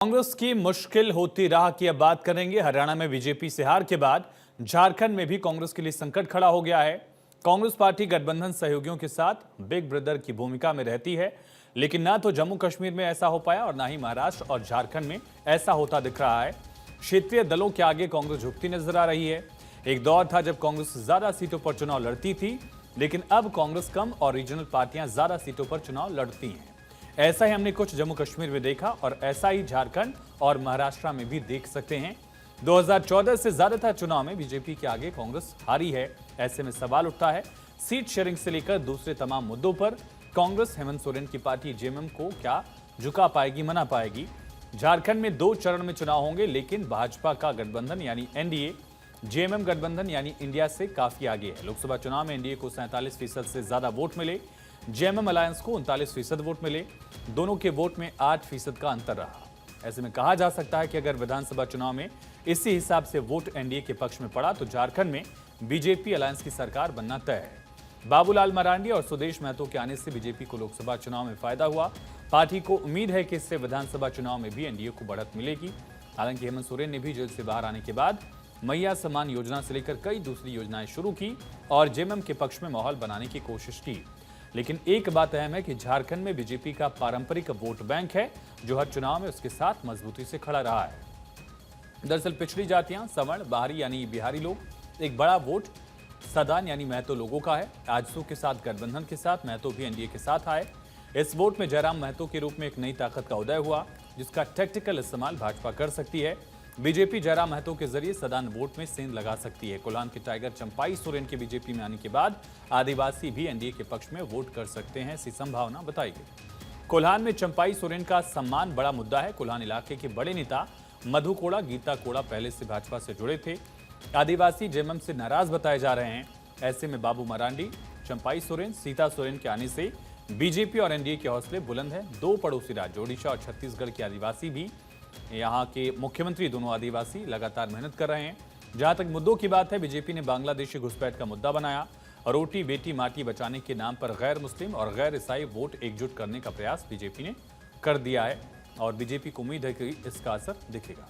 कांग्रेस की मुश्किल होती राह की अब बात करेंगे। हरियाणा में बीजेपी से हार के बाद झारखंड में भी कांग्रेस के लिए संकट खड़ा हो गया है। कांग्रेस पार्टी गठबंधन सहयोगियों के साथ बिग ब्रदर की भूमिका में रहती है, लेकिन ना तो जम्मू कश्मीर में ऐसा हो पाया और ना ही महाराष्ट्र और झारखंड में ऐसा होता दिख रहा है। क्षेत्रीय दलों के आगे कांग्रेस झुकती नजर आ रही है। एक दौर था जब कांग्रेस ज्यादा सीटों पर चुनाव लड़ती थी, लेकिन अब कांग्रेस कम और रीजनल पार्टियां ज्यादा सीटों पर चुनाव लड़ती हैं। ऐसा ही हमने कुछ जम्मू कश्मीर में देखा और ऐसा ही झारखंड और महाराष्ट्र में भी देख सकते हैं। 2014 से ज्यादातर चुनाव में बीजेपी के आगे कांग्रेस हारी है। ऐसे में सवाल उठता है, सीट शेयरिंग से लेकर दूसरे तमाम मुद्दों पर कांग्रेस हेमंत सोरेन की पार्टी जेएमएम को क्या झुका पाएगी, मना पाएगी। झारखंड में 2 चरण में चुनाव होंगे, लेकिन भाजपा का गठबंधन यानी एनडीए जेएमएम गठबंधन यानी इंडिया से काफी आगे है। लोकसभा चुनाव में एनडीए को 47% से ज्यादा वोट मिले, जेएमएम अलायंस को 39% वोट मिले। दोनों के वोट में 8% का अंतर रहा। ऐसे में कहा जा सकता है कि अगर विधानसभा चुनाव में इसी हिसाब से वोट एनडीए के पक्ष में पड़ा तो झारखंड में बीजेपी अलायंस की सरकार बनना तय है। बाबूलाल मरांडी और सुदेश महतो के आने से बीजेपी को लोकसभा चुनाव में फायदा हुआ। पार्टी को उम्मीद है कि इससे विधानसभा चुनाव में भी एनडीए को बढ़त मिलेगी। हालांकि हेमंत सोरेन ने भी जेल से बाहर आने के बाद मैया सम्मान योजना से लेकर कई दूसरी योजनाएं शुरू की और जेएमएम के पक्ष में माहौल बनाने की कोशिश की। लेकिन एक बात अहम है कि झारखंड में बीजेपी का पारंपरिक वोट बैंक है, जो हर चुनाव में उसके साथ मजबूती से खड़ा रहा है। दरअसल पिछड़ी जातियां, सवर्ण, बाहरी यानी बिहारी लोग, एक बड़ा वोट सदान यानी महतो लोगों का है। आजसू के साथ गठबंधन के साथ महतो भी एनडीए के साथ आए। इस वोट में जयराम महतो के रूप में एक नई ताकत का उदय हुआ, जिसका टैक्टिकल इस्तेमाल भाजपा कर सकती है। बीजेपी जयराम महतो के जरिए सदान वोट में सेंध लगा सकती है। कोल्हान के टाइगर चंपाई सोरेन के बीजेपी में आने के बाद आदिवासी भी एनडीए के पक्ष में वोट कर सकते हैं, ऐसी संभावना बताई गई। कोल्हान में चंपाई सोरेन का सम्मान बड़ा मुद्दा है। कोल्हान इलाके के बड़े नेता मधु कोड़ा, गीता कोड़ा पहले से भाजपा से जुड़े थे। आदिवासी जेएमएम से नाराज बताए जा रहे हैं। ऐसे में बाबू मरांडी, चंपाई सोरेन, सीता सोरेन के आने से बीजेपी और एनडीए के हौसले बुलंद हैं। 2 पड़ोसी राज्य ओडिशा और छत्तीसगढ़ के आदिवासी भी, यहाँ के मुख्यमंत्री दोनों आदिवासी लगातार मेहनत कर रहे हैं। जहां तक मुद्दों की बात है, बीजेपी ने बांग्लादेशी घुसपैठ का मुद्दा बनाया। रोटी बेटी माटी बचाने के नाम पर गैर मुस्लिम और गैर ईसाई वोट एकजुट करने का प्रयास बीजेपी ने कर दिया है और बीजेपी को उम्मीद है कि इसका असर दिखेगा।